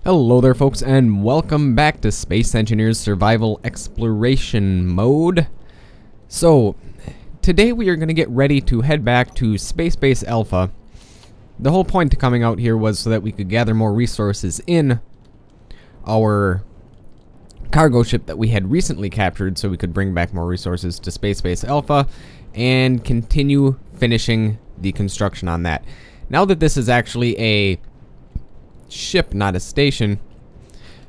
Hello there folks, and welcome back to Space Engineers Survival Exploration Mode. So, today we are going to get ready to head back to Space Base Alpha. The whole point to coming out here was so that we could gather more resources in our cargo ship that we had recently captured, so we could bring back more resources to Space Base Alpha and continue finishing the construction on that. Now that this is actually a ship, not a station,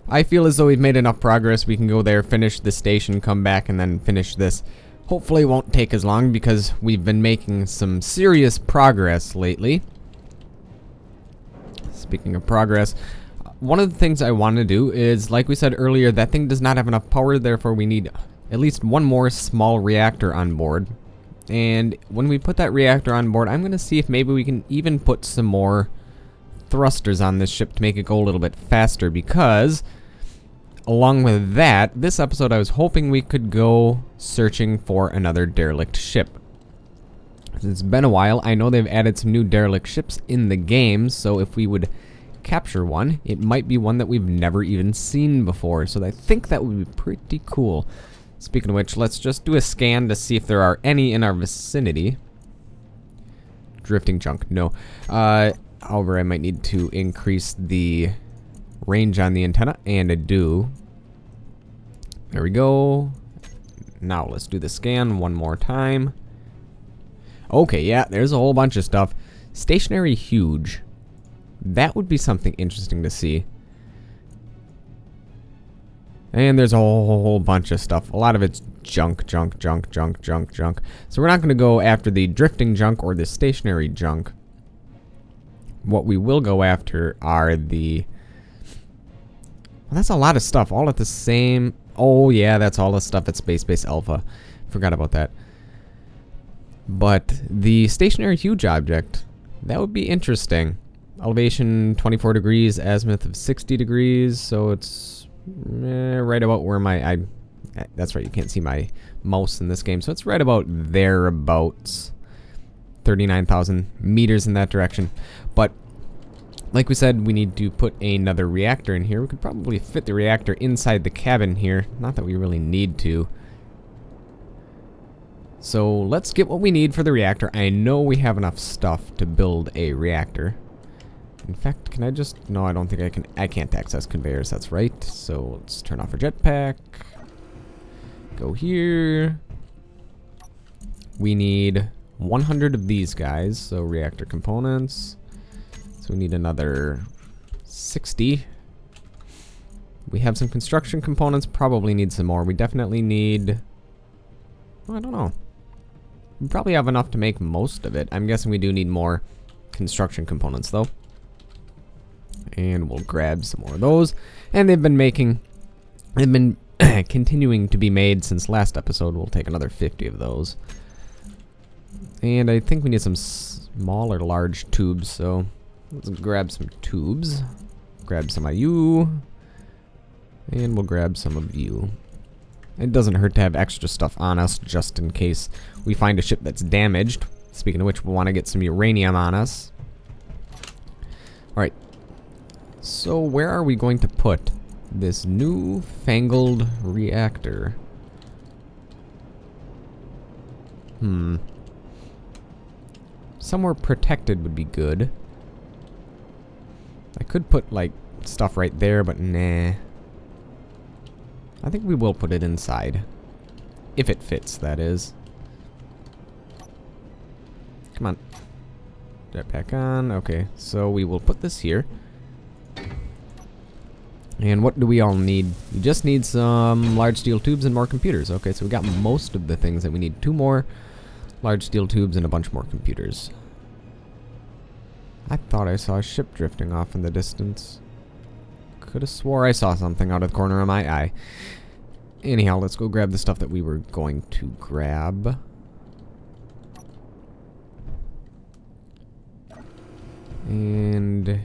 I feel as though we've made enough progress. We can go there, finish the station, come back, and then finish this. Hopefully it won't take as long because we've been making some serious progress lately. Speaking of progress, one of the things I want to do is, like we said earlier, that thing does not have enough power, therefore we need at least one more small reactor on board. And when we put that reactor on board, I'm going to see if maybe we can even put some more thrusters on this ship to make it go a little bit faster, because along with that, this episode I was hoping we could go searching for another derelict ship. It's been a while. I know they've added some new derelict ships in the game, so if we would capture one, it might be one that we've never even seen before, so I think that would be pretty cool. Speaking of which, let's just do a scan to see if there are any in our vicinity. Drifting junk, no. However, I might need to increase the range on the antenna, and I do. There we go. Now let's do the scan one more time. Okay, yeah, there's a whole bunch of stuff. Stationary huge. That would be something interesting to see. And there's a whole bunch of stuff. A lot of it's junk. So we're not going to go after the drifting junk or the stationary junk. What we will go after are the... Well, that's a lot of stuff, all at the same... Oh, yeah, that's all the stuff at Space Base Alpha. Forgot about that. But the stationary huge object, that would be interesting. Elevation 24 degrees, azimuth of 60 degrees, so it's right about where my... that's right, you can't see my mouse in this game, so it's right about thereabouts. 39,000 meters in that direction. But like we said, we need to put another reactor in here. We could probably fit the reactor inside the cabin here. Not that we really need to. So let's get what we need for the reactor. I know we have enough stuff to build a reactor. In fact, can I just... No, I don't think I can. I can't access conveyors, that's right. So let's turn off our jetpack. Go here. We need 100 of these guys, so reactor components. So we need another 60. We have some construction components, probably need some more. We definitely need... Well, I don't know. We probably have enough to make most of it. I'm guessing we do need more construction components, though. And we'll grab some more of those. And they've been continuing to be made since last episode. We'll take another 50 of those. And I think we need some small or large tubes, so let's grab some tubes. Grab some of you. And we'll grab some of you. It doesn't hurt to have extra stuff on us, just in case we find a ship that's damaged. Speaking of which, we'll want to get some uranium on us. Alright. So where are we going to put this newfangled reactor? Somewhere protected would be good. I could put, like, stuff right there, but nah. I think we will put it inside. If it fits, that is. Come on. Jetpack on. Okay, so we will put this here. And what do we all need? We just need some large steel tubes and more computers. Okay, so we got most of the things that we need. 2 more large steel tubes and a bunch more computers. I thought I saw a ship drifting off in the distance. Could have swore I saw something out of the corner of my eye. Anyhow, let's go grab the stuff that we were going to grab. And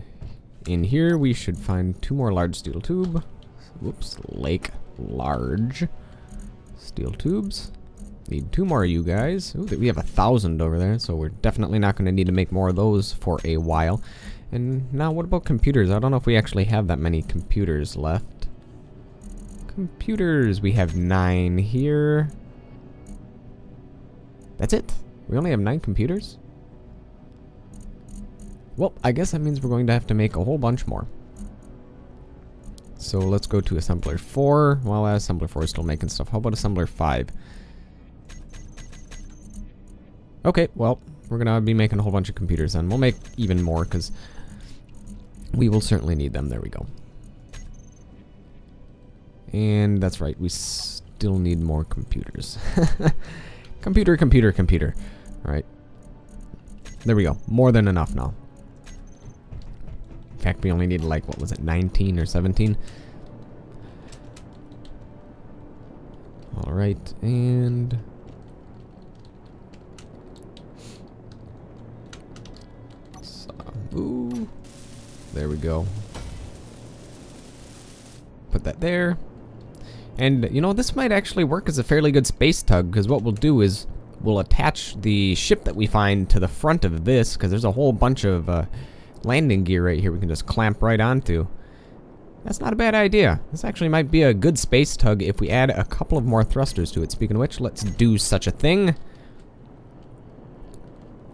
in here we should find 2 more large steel tube. Whoops, large steel tubes. Need 2 more of you guys. Ooh, we have 1,000 over there, so we're definitely not going to need to make more of those for a while. And now what about computers? I don't know if we actually have that many computers left. Computers, we have 9 here. That's it? We only have 9 computers? Well, I guess that means we're going to have to make a whole bunch more. So let's go to assembler 4. Well, assembler 4 is still making stuff. How about assembler 5? Okay, well, we're going to be making a whole bunch of computers then. We'll make even more because we will certainly need them. There we go. And that's right, we still need more computers. Computer. Alright. There we go. More than enough now. In fact, we only need like, what was it, 19 or 17? Alright, and... Ooh. There we go. Put that there. And, you know, this might actually work as a fairly good space tug, because what we'll do is we'll attach the ship that we find to the front of this, because there's a whole bunch of landing gear right here we can just clamp right onto. That's not a bad idea. This actually might be a good space tug if we add a couple of more thrusters to it. Speaking of which, let's do such a thing.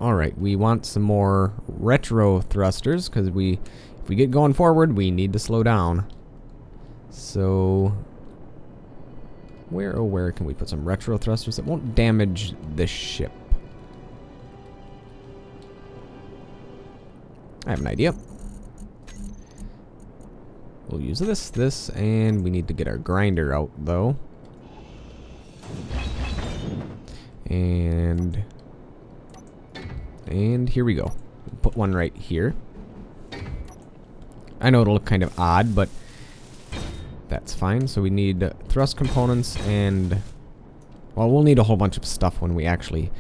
Alright, we want some more retro thrusters, because if we get going forward, we need to slow down. So... Where can we put some retro thrusters that won't damage the ship? I have an idea. We'll use this, and we need to get our grinder out, though. And here we go. Put one right here. I know it'll look kind of odd, but that's fine. So we need thrust components and... Well, we'll need a whole bunch of stuff when we actually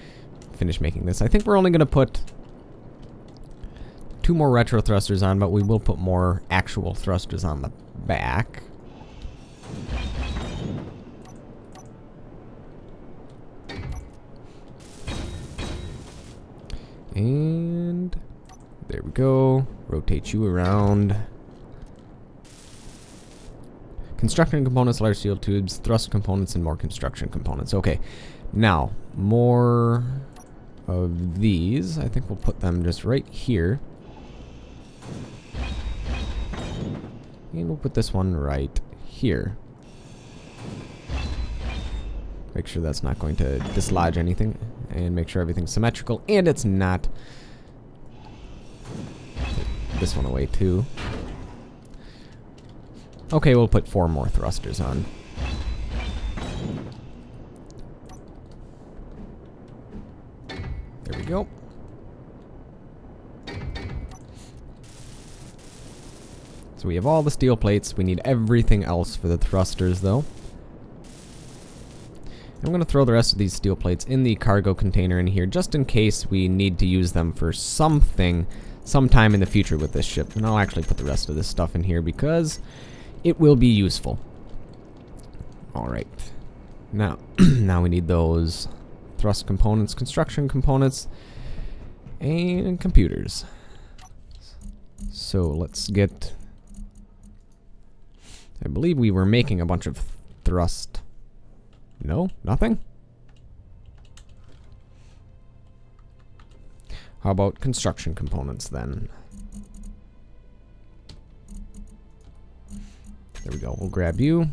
finish making this. I think we're only going to put 2 more retro thrusters on, but we will put more actual thrusters on the back. And there we go. Rotate you around. Construction components, large steel tubes, thrust components, and more construction components. Okay, now, more of these. I think we'll put them just right here. And we'll put this one right here. Make sure that's not going to dislodge anything. And make sure everything's symmetrical. And it's not. Put this one away too. Okay, we'll put 4 more thrusters on. There we go. So we have all the steel plates. We need everything else for the thrusters, though. I'm going to throw the rest of these steel plates in the cargo container in here, just in case we need to use them for something sometime in the future with this ship. And I'll actually put the rest of this stuff in here because it will be useful. Alright. Now, now we need those thrust components, construction components, and computers. So let's get... I believe we were making a bunch of thrust. No? Nothing? How about construction components then? There we go. We'll grab you.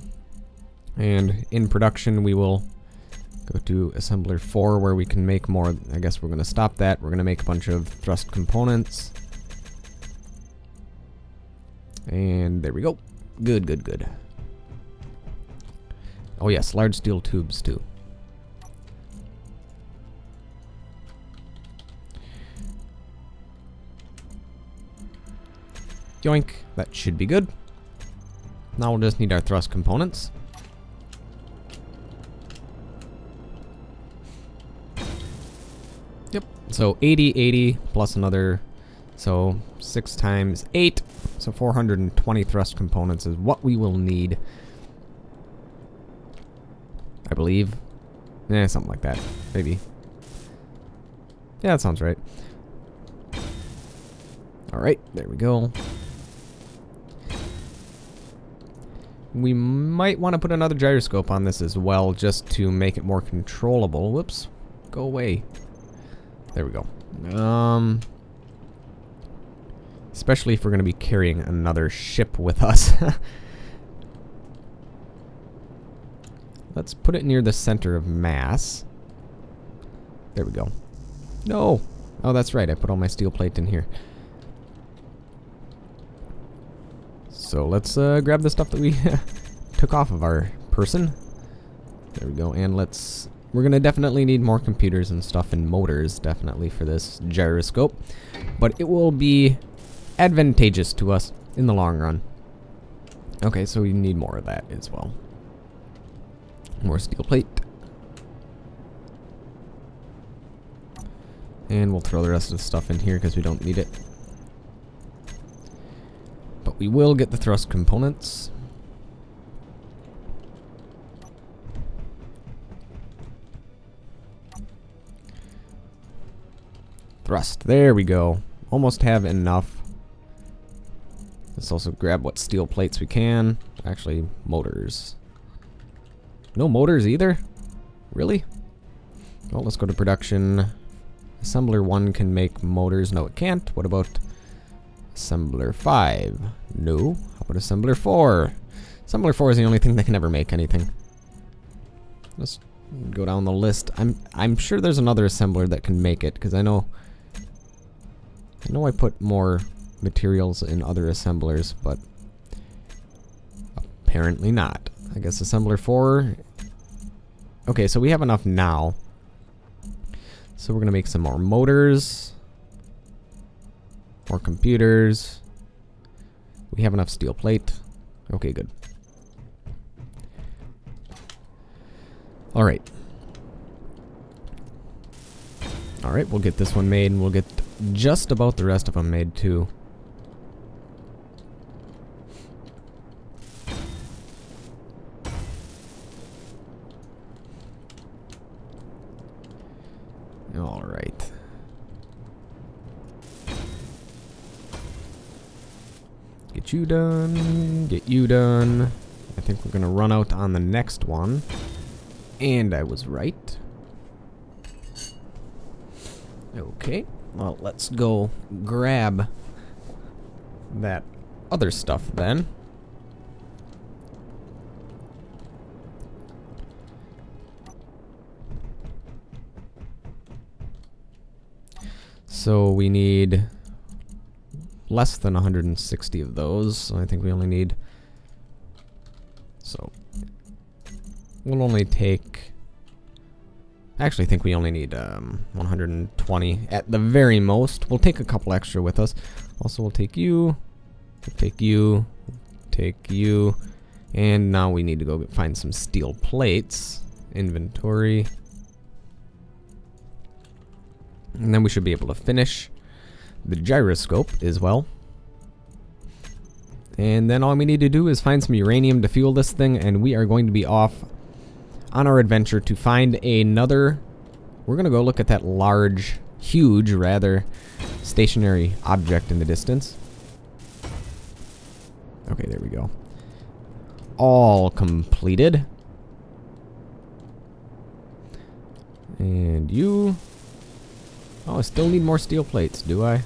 And in production, we will go to assembler 4 where we can make more. I guess we're going to stop that. We're going to make a bunch of thrust components. And there we go. Good, good, good. Oh yes, large steel tubes too. Yoink. That should be good. Now we'll just need our thrust components. Yep. So 80, 80 plus another. So 6 times 8. So 420 thrust components is what we will need. I believe. Something like that. Maybe. Yeah, that sounds right. Alright, there we go. We might want to put another gyroscope on this as well, just to make it more controllable. Whoops. Go away. There we go. Especially if we're going to be carrying another ship with us. Let's put it near the center of mass. There we go. No! Oh, that's right. I put all my steel plate in here. So let's grab the stuff that we took off of our person. There we go. And we're going to definitely need more computers and stuff and motors, definitely, for this gyroscope. But it will be advantageous to us in the long run. Okay, so we need more of that as well. More steel plate. And we'll throw the rest of the stuff in here because we don't need it. But we will get the thrust components. Thrust. There we go. Almost have enough. Let's also grab what steel plates we can. Actually, motors. No motors either? Really? Well, let's go to production. Assembler 1 can make motors. No, it can't. What about Assembler 5? No. How about Assembler 4? Assembler 4 is the only thing that can ever make anything. Let's go down the list. I'm sure there's another assembler that can make it, because I know I put more materials in other assemblers, but apparently not. I guess Assembler 4. Okay, so we have enough now. So we're going to make some more motors. More computers. We have enough steel plate. Okay, good. Alright. Alright, we'll get this one made, and we'll get just about the rest of them made too. Alright. Get you done. Get you done. I think we're gonna run out on the next one. And I was right. Okay. Well, let's go grab that other stuff then. So we need less than 160 of those. So I think we only need... So we'll only take... I actually think we only need 120 at the very most. We'll take a couple extra with us. Also, we'll take you, take you, take you, and now we need to go find some steel plates. Inventory. And then we should be able to finish the gyroscope as well. And then all we need to do is find some uranium to fuel this thing, and we are going to be off on our adventure to find another... We're going to go look at that large, huge, rather, stationary object in the distance. Okay, there we go. All completed. And you... Oh, I still need more steel plates, do I?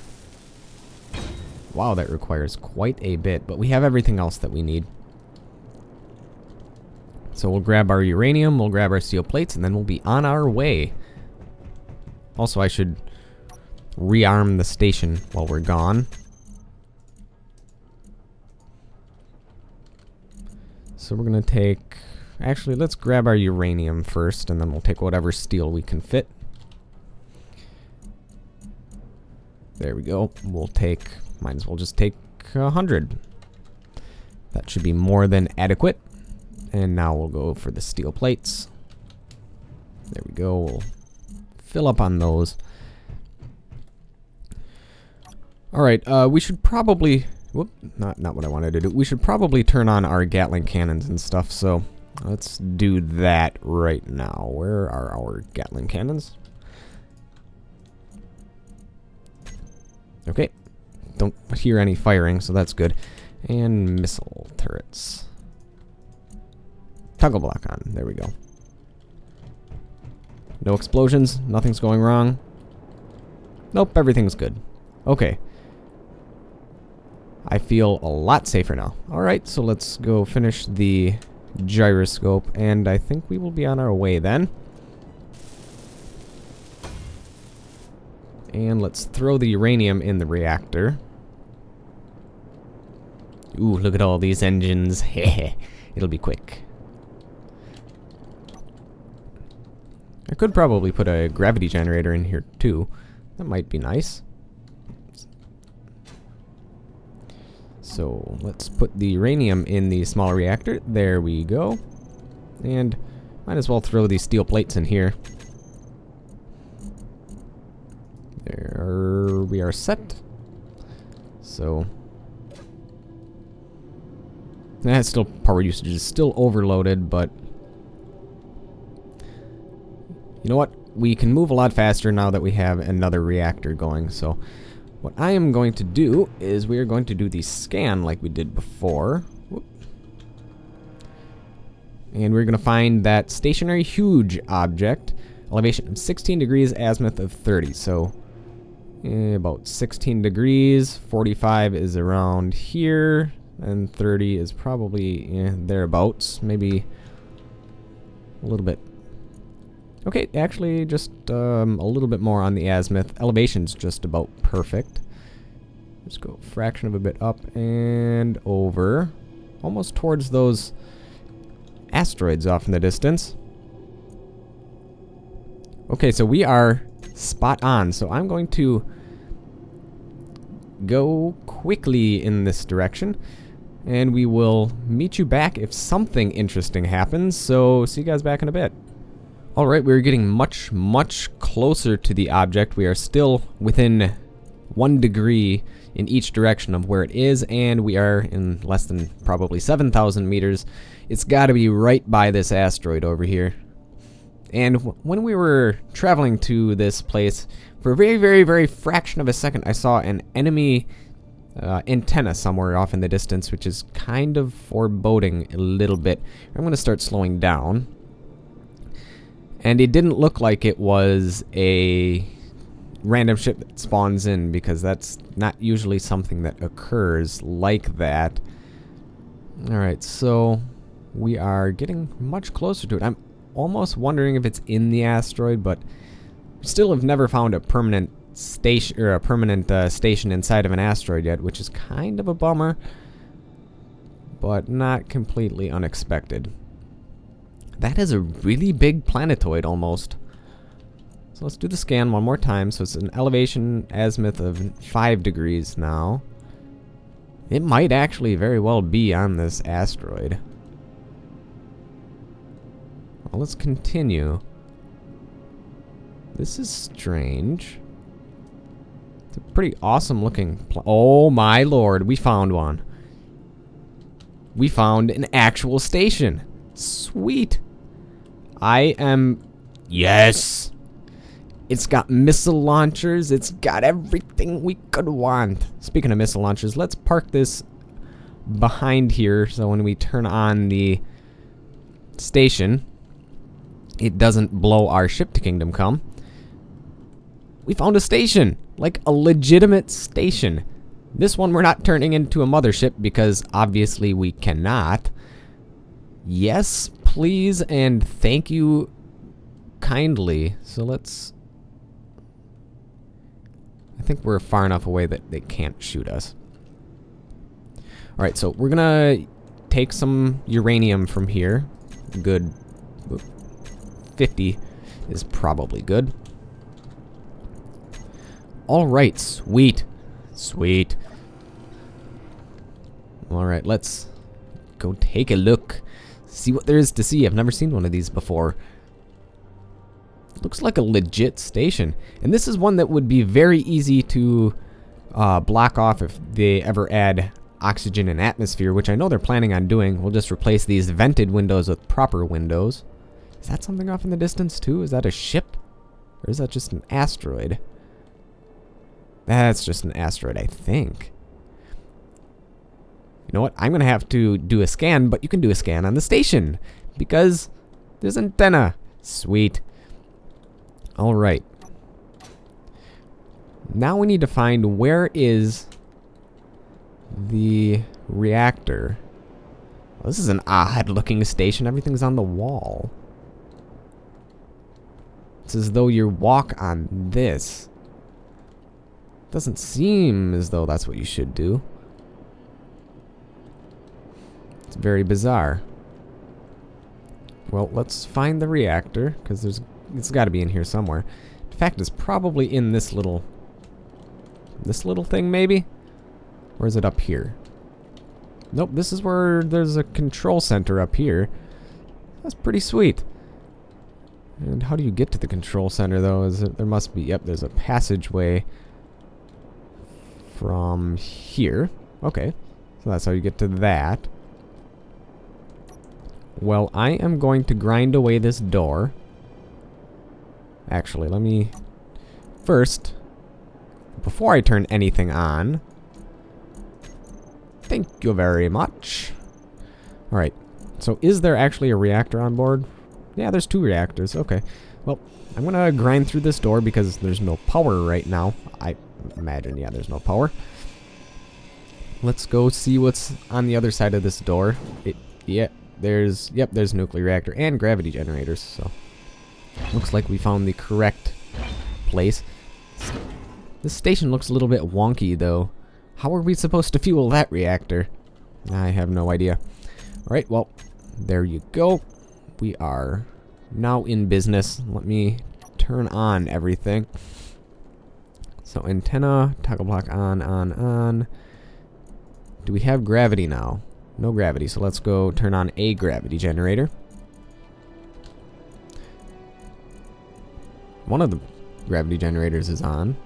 Wow, that requires quite a bit, but we have everything else that we need. So we'll grab our uranium, we'll grab our steel plates, and then we'll be on our way. Also, I should rearm the station while we're gone. So we're going to take... Actually, let's grab our uranium first, and then we'll take whatever steel we can fit. There we go. We'll take... Might as well just take 100. That should be more than adequate. And now we'll go for the steel plates. There we go. We'll fill up on those. Alright, we should probably... Whoop, not what I wanted to do. We should probably turn on our Gatling cannons and stuff, so let's do that right now. Where are our Gatling cannons? Okay. don't hear any firing, so that's good. And missile turrets. Toggle block on. There we go. No explosions. Nothing's going wrong. Nope, everything's good. Okay. I feel a lot safer now. Alright, so let's go finish the gyroscope, and I think we will be on our way then. And let's throw the uranium in the reactor. Ooh, look at all these engines. It'll be quick. I could probably put a gravity generator in here too. That might be nice. So let's put the uranium in the small reactor. There we go. And might as well throw these steel plates in here. There we are set. So that's still power usage is still overloaded, but you know what? We can move a lot faster now that we have another reactor going. So what I am going to do is we are going to do the scan like we did before. Whoop. And we're going to find that stationary huge object. Elevation of 16 degrees, azimuth of 30. So about 16 degrees. 45 is around here. And 30 is probably thereabouts. Maybe a little bit. Okay, actually just a little bit more on the azimuth. Elevation's just about perfect. Let's go a fraction of a bit up and over. Almost towards those asteroids off in the distance. Okay, so we are spot on. So I'm going to go quickly in this direction. And we will meet you back if something interesting happens. So see you guys back in a bit. Alright, we're getting much, much closer to the object. We are still within 1 degree in each direction of where it is, and we are in less than probably 7,000 meters. It's got to be right by this asteroid over here. And when we were traveling to this place, for a very, very, very fraction of a second, I saw an enemy antenna somewhere off in the distance, which is kind of foreboding a little bit. I'm going to start slowing down. And it didn't look like it was a random ship that spawns in, because that's not usually something that occurs like that. Alright, so we are getting much closer to it. I'm almost wondering if it's in the asteroid, but we still have never found a permanent station or a permanent station inside of an asteroid yet, which is kind of a bummer, but not completely unexpected. That is a really big planetoid almost. So let's do the scan one more time. So it's an elevation azimuth of 5 degrees now. It might actually very well be on this asteroid. Well, let's continue. This is strange. It's a pretty awesome looking oh my lord, we found one. We found an actual station. Sweet. I am... Yes! It's got missile launchers. It's got everything we could want. Speaking of missile launchers, let's park this behind here so when we turn on the station, it doesn't blow our ship to Kingdom Come. We found a station! Like a legitimate station. This one we're not turning into a mothership because obviously we cannot. Yes, please, and thank you kindly. So let's... I think we're far enough away that they can't shoot us. Alright, so we're gonna take some uranium from here. Good. 50 is probably good. Alright, sweet. Sweet. Alright, let's go take a look. See what there is to see. I've never seen one of these before. Looks like a legit station. And this is one that would be very easy to block off if they ever add oxygen and atmosphere, which I know they're planning on doing. We'll just replace these vented windows with proper windows. Is that something off in the distance too? Is that a ship? Or is that just an asteroid? That's just an asteroid, I think. You know what? I'm gonna have to do a scan, but you can do a scan on the station because there's an antenna. Sweet. All right. Now we need to find where is the reactor. Well, this is an odd-looking station. Everything's on the wall. It's as though you walk on this. Doesn't seem as though that's what you should do. It's very bizarre. Well, let's find the reactor, because it's got to be in here somewhere. In fact, it's probably in this little thing, maybe? Or is it up here? Nope, this is where there's a control center up here. That's pretty sweet. And how do you get to the control center, though? There must be... Yep, there's a passageway from here. Okay, so that's how you get to that. Well, I am going to grind away this door. Actually, let me... First, before I turn anything on... Thank you very much. Alright, so is there actually a reactor on board? Yeah, there's 2 reactors. Okay. Well, I'm going to grind through this door because there's no power right now. I imagine, yeah, there's no power. Let's go see what's on the other side of this door. There's nuclear reactor and gravity generators, so looks like we found the correct place. This station looks a little bit wonky, though. How are we supposed to fuel that reactor? I have no idea. Alright, well, there you go. We are now in business. Let me turn on everything. So antenna, toggle block on. Do we have gravity now? No gravity, so let's go turn on a gravity generator. One of the gravity generators is on.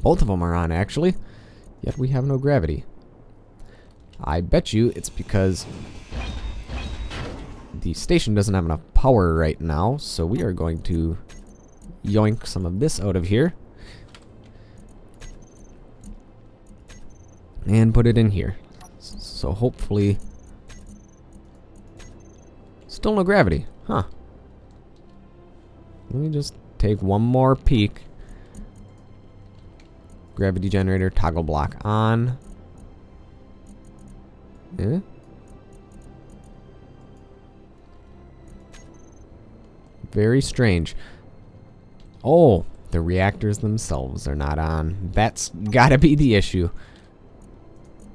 Both of them are on, actually. Yet we have no gravity. I bet you it's because the station doesn't have enough power right now, so we are going to yoink some of this out of here and put it in here. So hopefully... Still no gravity. Huh. Let me just take one more peek. Gravity generator, toggle block on. Eh? Very strange. Oh, the reactors themselves are not on. That's gotta be the issue.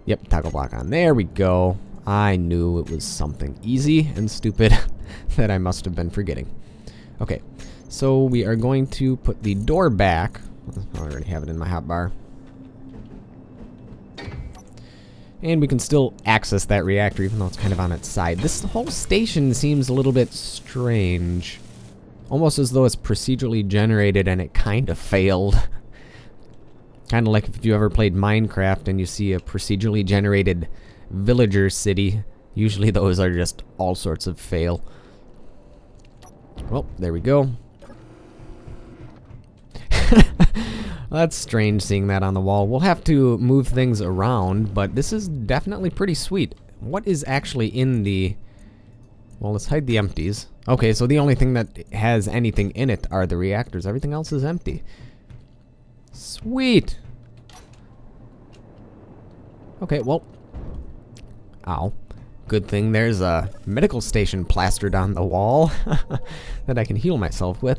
Yep, toggle block on. There we go. I knew it was something easy and stupid that I must have been forgetting. Okay, so we are going to put the door back. I already have it in my hotbar. And we can still access that reactor even though it's kind of on its side. This whole station seems a little bit strange. Almost as though it's procedurally generated and it kind of failed. Kind of like if you ever played Minecraft and you see a procedurally generated villager city. Usually those are just all sorts of fail. Well, there we go. That's strange seeing that on the wall. We'll have to move things around, but this is definitely pretty sweet. What is actually in the... Well, let's hide the empties. Okay, so the only thing that has anything in it are the reactors. Everything else is empty. Sweet! Okay, well... Ow. Good thing there's a medical station plastered on the wall that I can heal myself with.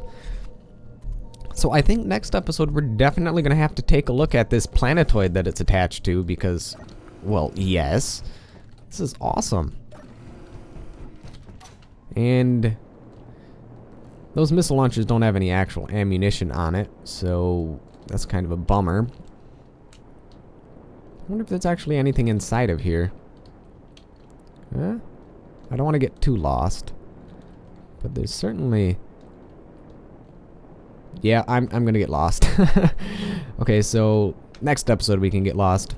So I think next episode we're definitely going to have to take a look at this planetoid that it's attached to because, well, yes. This is awesome. And those missile launchers don't have any actual ammunition on it, so that's kind of a bummer. I wonder if there's actually anything inside of here. Huh? I don't want to get too lost. But there's certainly... Yeah, I'm gonna get lost. Okay, so next episode we can get lost.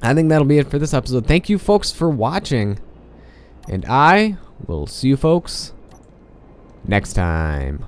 I think that'll be it for this episode. Thank you folks for watching. And I will see you folks next time.